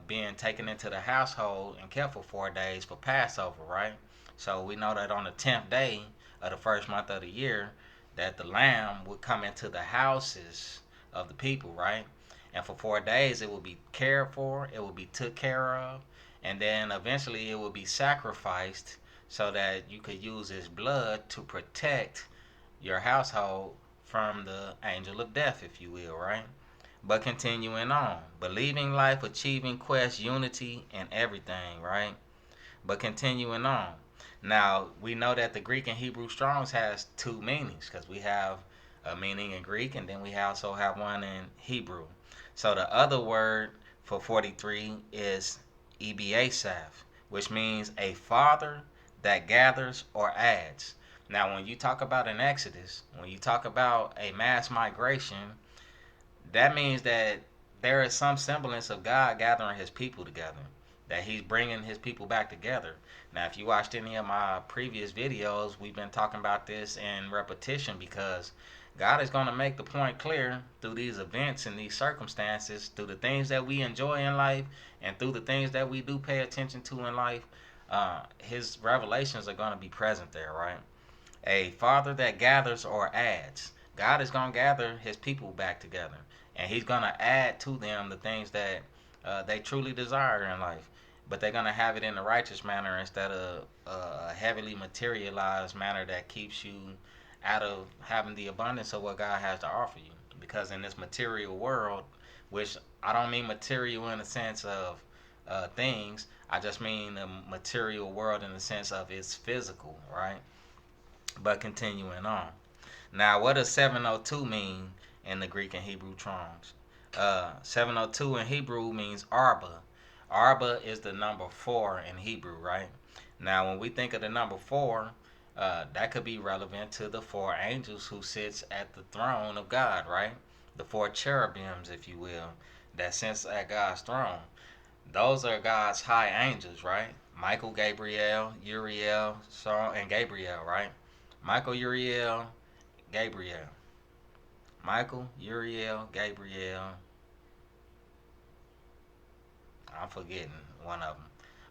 being taken into the household and kept for 4 days for Passover, right? So we know that on the 10th day of the first month of the year, that the lamb would come into the houses of the people, right? And for 4 days it will be cared for, it will be took care of, and then eventually it will be sacrificed so that you could use its blood to protect your household from the angel of death, if you will, right? But continuing on, believing life, achieving quest, unity, and everything, right? But continuing on. Now, we know that the Greek and Hebrew Strongs has 2 meanings, because we have a meaning in Greek and then we also have one in Hebrew. So the other word for 43 is Ebiasaph, which means a father that gathers or adds. Now, when you talk about an exodus, when you talk about a mass migration, that means that there is some semblance of God gathering his people together, that he's bringing his people back together. Now, if you watched any of my previous videos, we've been talking about this in repetition because God is going to make the point clear through these events and these circumstances, through the things that we enjoy in life and through the things that we do pay attention to in life. His revelations are going to be present there, right? A father that gathers or adds. God is going to gather his people back together, and he's going to add to them the things that they truly desire in life. But they're going to have it in a righteous manner instead of a heavily materialized manner that keeps you out of having the abundance of what God has to offer you. Because in this material world, which I don't mean material in the sense of things, I just mean the material world in the sense of it's physical, right? But continuing on. Now, what does 702 mean in the Greek and Hebrew Strongs? 702 in Hebrew means Arba. Arba is the number 4 in Hebrew, right? Now, when we think of the number 4, that could be relevant to the 4 angels who sits at the throne of God, right? The 4 cherubims, if you will, that sits at God's throne. Those are God's high angels, right? Michael, Gabriel, Uriel, and Gabriel, right? Michael, Uriel, Gabriel. Michael, Uriel, Gabriel. I'm forgetting one of them.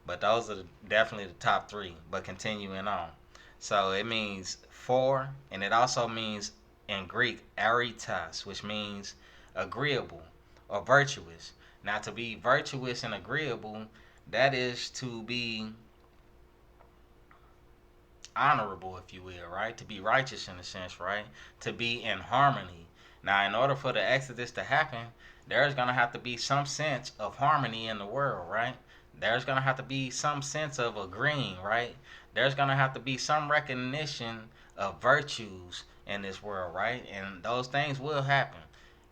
But those are definitely the top 3. But continuing on. So it means 4, and it also means in Greek, aritas, which means agreeable or virtuous. Now, to be virtuous and agreeable, that is to be honorable, if you will, right? To be righteous in a sense, right? To be in harmony. Now, in order for the Exodus to happen, there's going to have to be some sense of harmony in the world, right? There's going to have to be some sense of agreeing, right? There's going to have to be some recognition of virtues in this world, right? And those things will happen.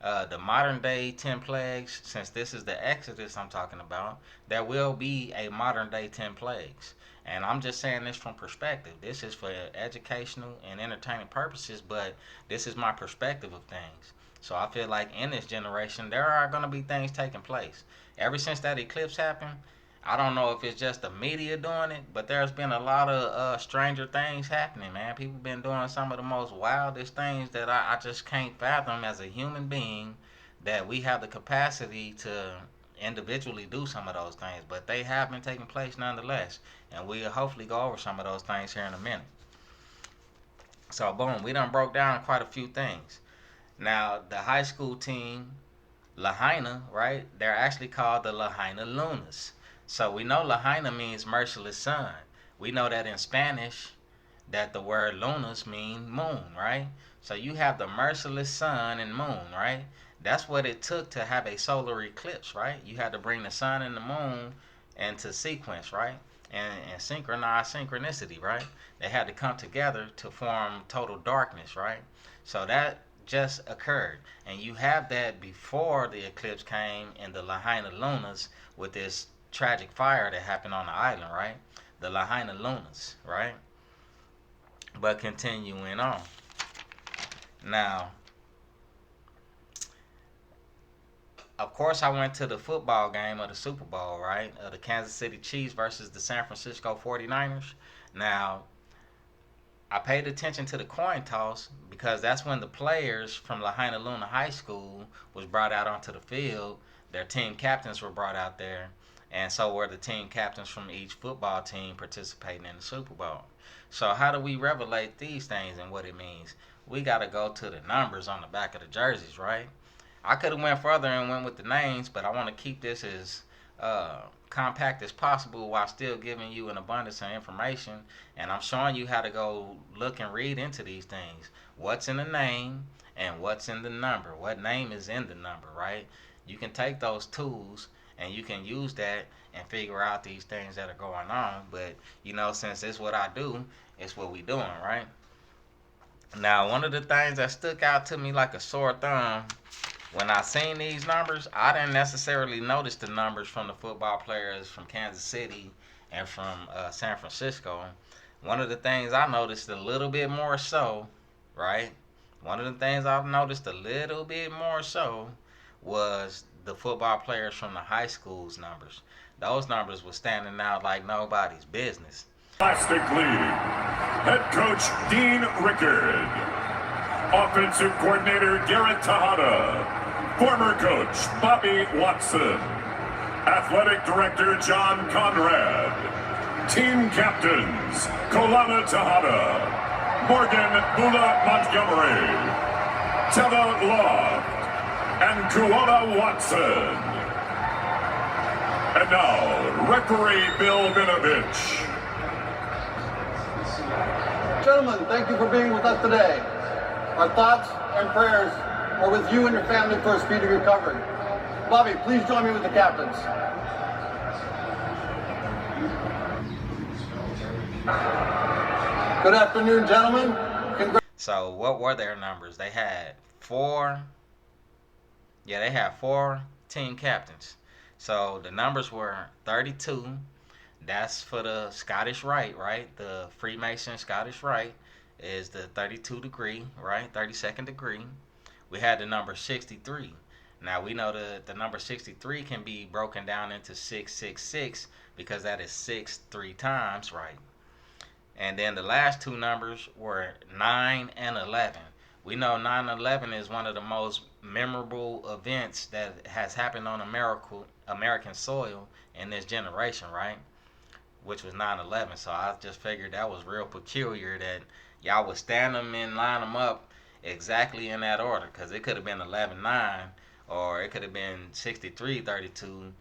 The modern day 10 plagues, since this is the Exodus I'm talking about, there will be a modern day 10 plagues. And I'm just saying this from perspective. This is for educational and entertaining purposes, but this is my perspective of things. So I feel like in this generation, there are going to be things taking place. Ever since that eclipse happened, I don't know if it's just the media doing it, but there's been a lot of stranger things happening, man. People been doing some of the most wildest things that I just can't fathom as a human being, that we have the capacity to individually do some of those things. But they have been taking place nonetheless. And we'll hopefully go over some of those things here in a minute. So, boom, we done broke down quite a few things. Now, the high school team, Lahaina, right? They're actually called the Lahaina Lunas. So we know Lahaina means merciless sun. We know that in Spanish that the word lunas mean moon, right? So you have the merciless sun and moon, right? That's what it took to have a solar eclipse, right? You had to bring the sun and the moon into sequence, right? And synchronize synchronicity, right? They had to come together to form total darkness, right? So that just occurred. And you have that before the eclipse came in the Lahaina Lunas with this tragic fire that happened on the island, right? The Lahaina Lunas, right? But continuing on. Now, of course, I went to the football game of the Super Bowl, right? Of the Kansas City Chiefs versus the San Francisco 49ers. Now, I paid attention to the coin toss because that's when the players from Lahaina Luna High School was brought out onto the field. Their team captains were brought out there. And so were the team captains from each football team participating in the Super Bowl. So how do we revelate these things and what it means? We got to go to the numbers on the back of the jerseys, right? I could have went further and went with the names, but I want to keep this as compact as possible while still giving you an abundance of information. And I'm showing you how to go look and read into these things. What's in the name and what's in the number. What name is in the number, right? You can take those tools and you can use that and figure out these things that are going on. But, you know, since it's what I do, it's what we doing, right? Now, one of the things that stuck out to me like a sore thumb, when I seen these numbers, I didn't necessarily notice the numbers from the football players from Kansas City and from San Francisco. One of the things I noticed a little bit more so, right? One of the things I've noticed a little bit more so was the football players from the high school's numbers. Those numbers were standing out like nobody's business. Plastic League. Head coach Dean Rickard. Offensive coordinator Garrett Tejada. Former coach Bobby Watson. Athletic director John Conrad. Team captains Kolana Tejada. Morgan Bula Montgomery. Tella Loft. And Kuona Watson. And now, referee Bill Vinovich. Gentlemen, thank you for being with us today. Our thoughts and prayers are with you and your family for a speedy recovery. Bobby, please join me with the captains. Good afternoon, gentlemen. So what were their numbers? They had four team captains. So the numbers were 32. That's for the Scottish Rite, right? The Freemason Scottish Rite is the 32 degree, right? 32nd degree. We had the number 63. Now we know the number 63 can be broken down into 666 because that is 6 3 times, right? And then the last two numbers were 9 and 11. We know 9/11 is one of the most memorable events that has happened on American soil in this generation, right? Which was 9/11. So I just figured that was real peculiar that y'all would stand them and line them up exactly in that order, because it could have been 11-9, or it could have been 63-32,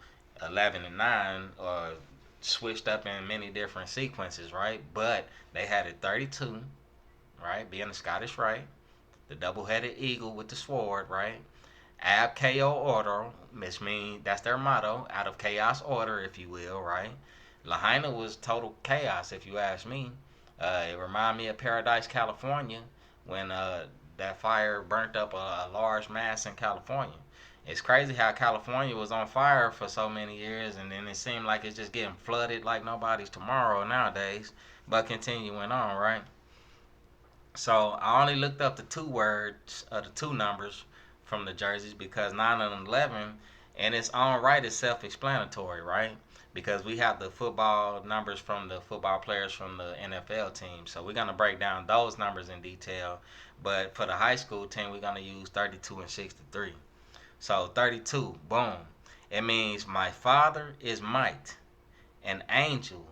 11-9, or switched up in many different sequences, right? But they had it 32, right? Being the Scottish Rite, the double-headed eagle with the sword, right? Ab KO order, which means that's their motto, out of chaos order, if you will, right? Lahaina was total chaos, if you ask me. It reminded me of Paradise, California, when that fire burnt up a large mass in California. It's crazy how California was on fire for so many years, and then it seemed like it's just getting flooded like nobody's tomorrow nowadays. But continuing on, right? So I only looked up the the two numbers from the jerseys, because 9 and 11 in its own right is self-explanatory, right? Because we have the football numbers from the football players from the NFL team. So we're going to break down those numbers in detail. But for the high school team, we're going to use 32 and 63. So 32, boom. It means my father is might, an angel,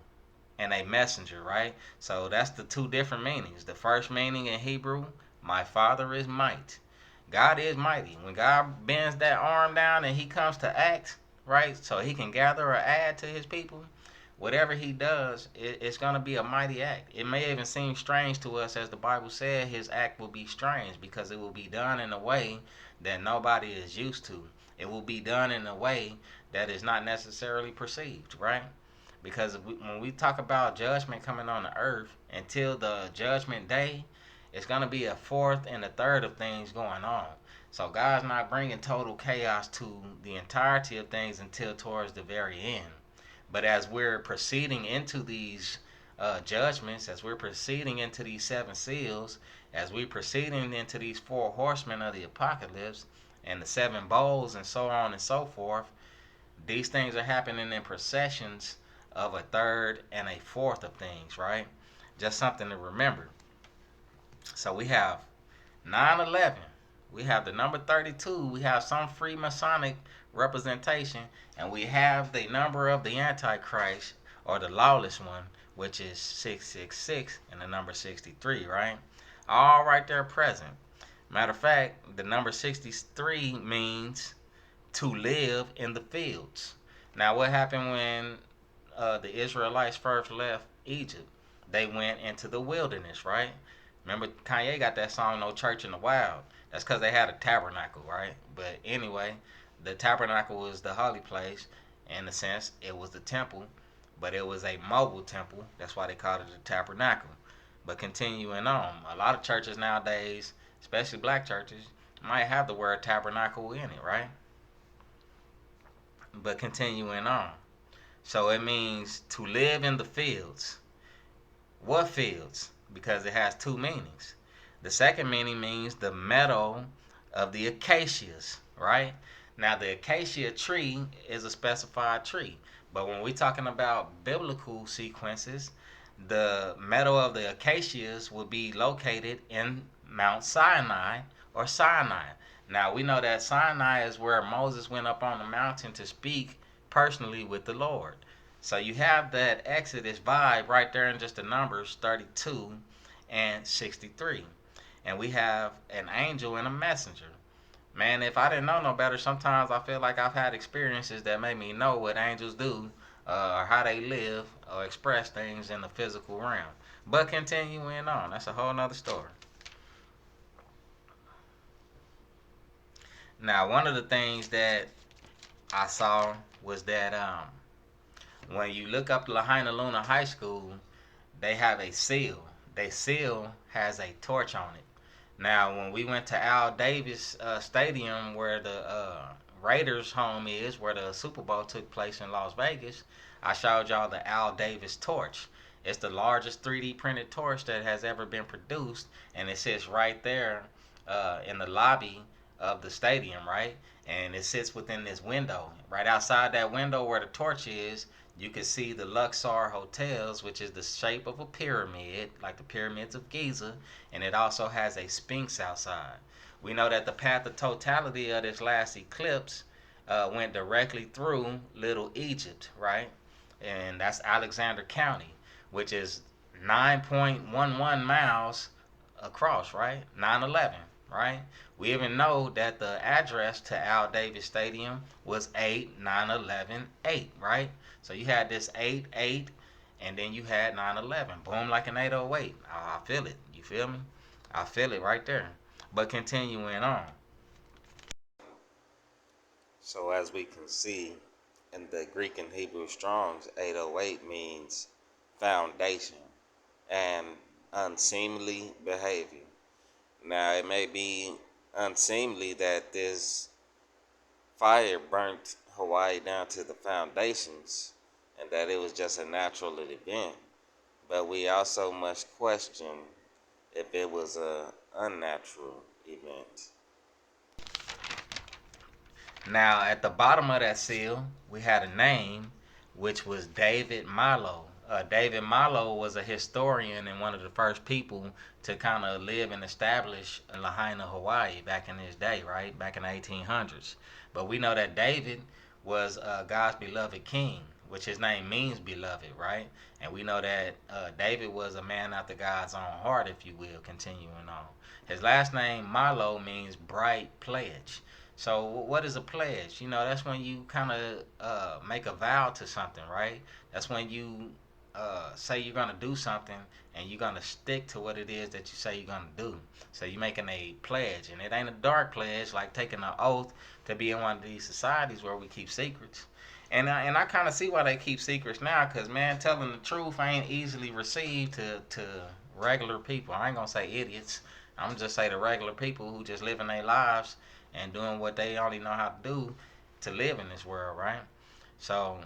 and a messenger, right? So that's the two different meanings. The first meaning in Hebrew, my father is might. God is mighty. When God bends that arm down and he comes to act, right, so he can gather or add to his people, whatever he does, it's going to be a mighty act. It may even seem strange to us, as the Bible said, his act will be strange because it will be done in a way that nobody is used to. It will be done in a way that is not necessarily perceived, right? Because when we talk about judgment coming on the earth, until the judgment day, it's going to be a fourth and a third of things going on. So God's not bringing total chaos to the entirety of things until towards the very end. But as we're proceeding into these judgments, as we're proceeding into these seven seals, as we're proceeding into these four horsemen of the apocalypse, and the seven bowls, and so on and so forth, these things are happening in processions of a third and a fourth of things, right? Just something to remember. So we have 9/11. We have the number 32. We have some Freemasonic representation, and we have the number of the Antichrist, or the lawless one, which is 666, and the number 63, right? All right there present. Matter of fact, the number 63 means to live in the fields. Now, what happened when the Israelites first left Egypt? They went into the wilderness, right? Remember, Kanye got that song, No Church in the Wild. That's because they had a tabernacle, right? But anyway, the tabernacle was the holy place. In a sense, it was the temple, but it was a mobile temple. That's why they called it the tabernacle. But continuing on, a lot of churches nowadays, especially black churches, might have the word tabernacle in it, right? But continuing on. So it means to live in the fields. What fields? Because it has two meanings. The second meaning means the meadow of the acacias, right? Now, the acacia tree is a specified tree, but when we're talking about biblical sequences, the meadow of the acacias will be located in Mount Sinai or Sinai. Now, we know that Sinai is where Moses went up on the mountain to speak personally with the Lord. So you have that Exodus vibe right there in just the Numbers 32 and 63. And we have an angel and a messenger. Man, if I didn't know no better, sometimes I feel like I've had experiences that made me know what angels do, or how they live or express things in the physical realm. But continuing on, that's a whole nother story. Now, one of the things that I saw was that when you look up Lahaina High School, they have a seal. Their seal has a torch on it. Now, when we went to Al Davis Stadium, where the Raiders' home is, where the Super Bowl took place in Las Vegas, I showed y'all the Al Davis torch. It's the largest 3D printed torch that has ever been produced, and it sits right there in the lobby of the stadium, right? And it sits within this window. Right outside that window where the torch is, you can see the Luxor hotels, which is the shape of a pyramid, like the pyramids of Giza, and it also has a sphinx outside. We know that the path of totality of this last eclipse went directly through Little Egypt, right? And that's Alexander County, which is 9.11 miles across, right? 911, right? We even know that the address to Al Davis Stadium was 89118, right? So you had this 88, and then you had 911. Boom, like an 808. I feel it. You feel me? I feel it right there. But continuing on. So as we can see in the Greek and Hebrew Strongs, 808 means foundation and unseemly behavior. Now, it may be unseemly that this fire burnt Hawaii down to the foundations and that it was just a natural event, but we also must question if it was an unnatural event. Now, at the bottom of that seal, we had a name, which was David Milo. David Milo was a historian and one of the first people to kind of live and establish Lahaina, Hawaii back in his day, right? Back in the 1800s. But we know that David was God's beloved king, which his name means beloved, right? And we know that David was a man after God's own heart, if you will, continuing on. His last name, Milo, means bright pledge. So what is a pledge? You know, that's when you kind of make a vow to something, right? That's when you say you're going to do something and you're going to stick to what it is that you say you're going to do. So you're making a pledge, and it ain't a dark pledge like taking an oath to be in one of these societies where we keep secrets. And I kind of see why they keep secrets now, because, man, telling the truth ain't easily received to regular people. I ain't going to say idiots. I'm going to just say the regular people who just living their lives and doing what they only know how to do to live in this world, right? So,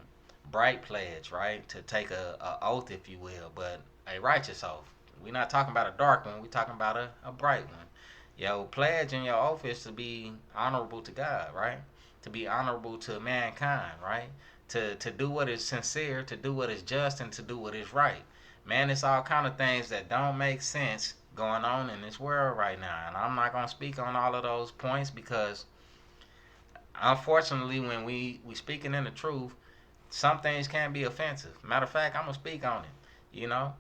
bright pledge, right? To take a oath, if you will, but a righteous oath. We're not talking about a dark one. We're talking about a bright one. Your pledge and your oath is to be honorable to God, right? To be honorable to mankind, right? To do what is sincere, to do what is just, and to do what is right. Man, it's all kind of things that don't make sense going on in this world right now. And I'm not going to speak on all of those points because, unfortunately, when we speaking in the truth, some things can be offensive. Matter of fact, I'm going to speak on it, you know,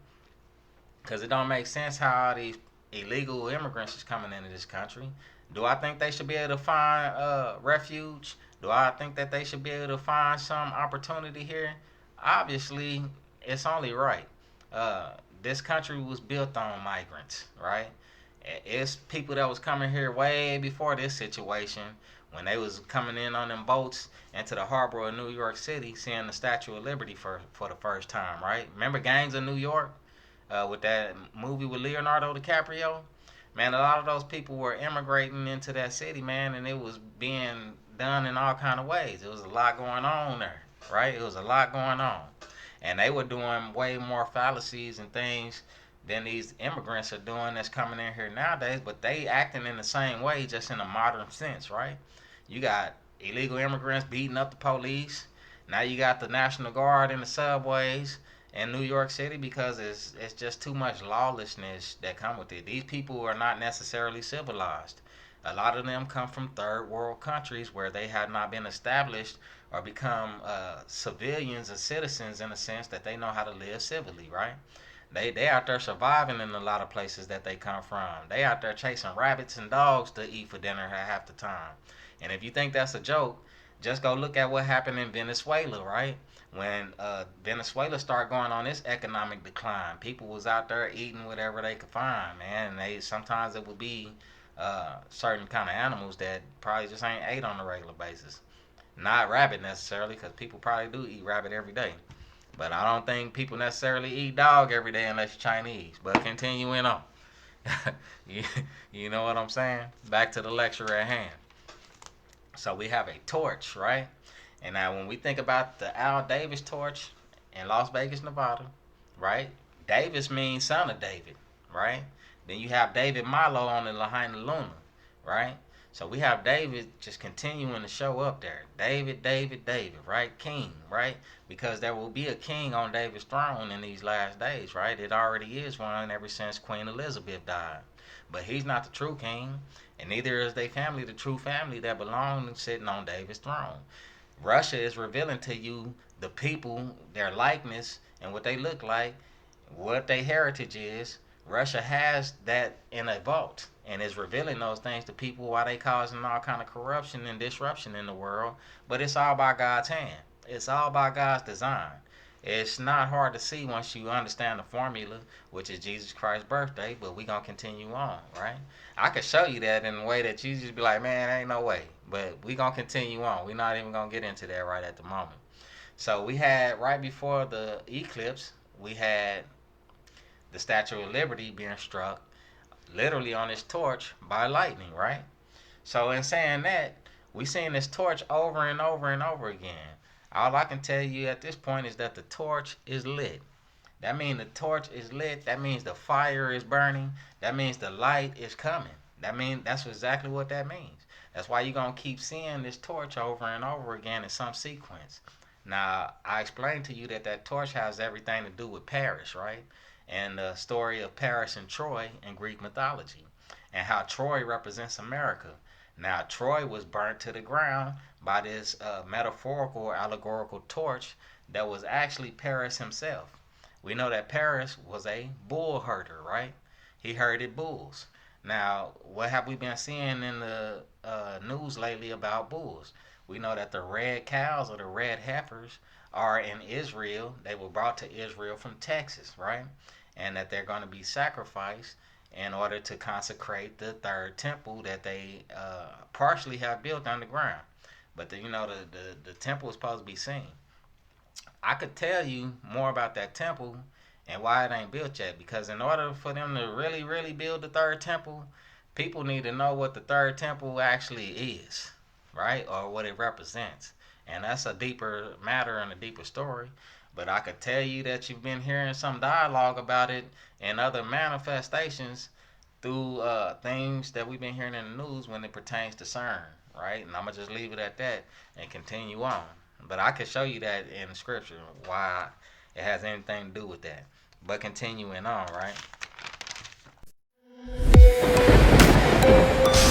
because it don't make sense how these illegal immigrants is coming into this country. Do I think they should be able to find refuge? Do I think that they should be able to find some opportunity here? Obviously, it's only right. This country was built on migrants, right? It's people that was coming here way before this situation, when they was coming in on them boats into the harbor of New York City, seeing the Statue of Liberty for the first time, right? Remember Gangs of New York with that movie with Leonardo DiCaprio? Man, a lot of those people were immigrating into that city, man, and it was being done in all kind of ways. It was a lot going on there, right? It was a lot going on. And they were doing way more fallacies and things than these immigrants are doing that's coming in here nowadays, but they acting in the same way, just in a modern sense, right? You got illegal immigrants beating up the police. Now you got the National Guard in the subways in New York City because it's just too much lawlessness that come with it. These people are not necessarily civilized. A lot of them come from third world countries where they have not been established or become civilians and citizens in a sense that they know how to live civilly, right? They out there surviving in a lot of places that they come from. They out there chasing rabbits and dogs to eat for dinner half the time. And if you think that's a joke, just go look at what happened in Venezuela, right? When Venezuela started going on this economic decline, people was out there eating whatever they could find, man. And sometimes it would be certain kind of animals that probably just ain't ate on a regular basis. Not rabbit necessarily, because people probably do eat rabbit every day. But I don't think people necessarily eat dog every day unless you're Chinese. But continuing on. You know what I'm saying? Back to the lecture at hand. So we have a torch, right? And now when we think about the Al Davis torch in Las Vegas, Nevada, right? Davis means son of David, right? Then you have David Milo on the Lahaina Luna, right? So we have David just continuing to show up there. David, right? King, right? Because there will be a king on David's throne in these last days, right? It already is one ever since Queen Elizabeth died. But he's not the true king, and neither is their family the true family that belongs sitting on David's throne. Russia is revealing to you the people, their likeness, and what they look like, what their heritage is. Russia has that in a vault and is revealing those things to people while they causing all kind of corruption and disruption in the world. But it's all by God's hand. It's all by God's design. It's not hard to see once you understand the formula, which is Jesus Christ's birthday, but we're going to continue on, right? I could show you that in a way that you just be like, man, ain't no way. But we're going to continue on. We're not even going to get into that right at the moment. So we had, right before the eclipse, we had the Statue of Liberty being struck literally on this torch by lightning, right? So in saying that, we seen this torch over and over and over again. All I can tell you at this point is that the torch is lit. That means the torch is lit. That means the fire is burning. That means the light is coming. That's exactly what that means. That's why you're going to keep seeing this torch over and over again in some sequence. Now, I explained to you that that torch has everything to do with Paris, right? And the story of Paris and Troy in Greek mythology, and how Troy represents America. Now, Troy was burnt to the ground by this metaphorical, allegorical torch that was actually Paris himself. We know that Paris was a bull herder, right? He herded bulls. Now, what have we been seeing in the news lately about bulls? We know that the red cows or the red heifers are in Israel. They were brought to Israel from Texas, right? And that they're going to be sacrificed in order to consecrate the third temple that they partially have built underground. But the temple is supposed to be seen. I could tell you more about that temple and why it ain't built yet, because in order for them to really, really build the third temple, people need to know what the third temple actually is, right? Or what it represents. And that's a deeper matter and a deeper story. But I could tell you that you've been hearing some dialogue about it and other manifestations through things that we've been hearing in the news when it pertains to CERN, right? And I'm going to just leave it at that and continue on. But I could show you that in Scripture, why it has anything to do with that. But continuing on, right?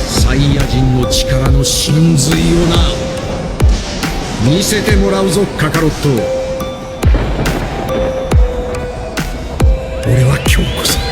サイヤ人の力の真髄をな、見せてもらうぞカカロット。俺は今日こそ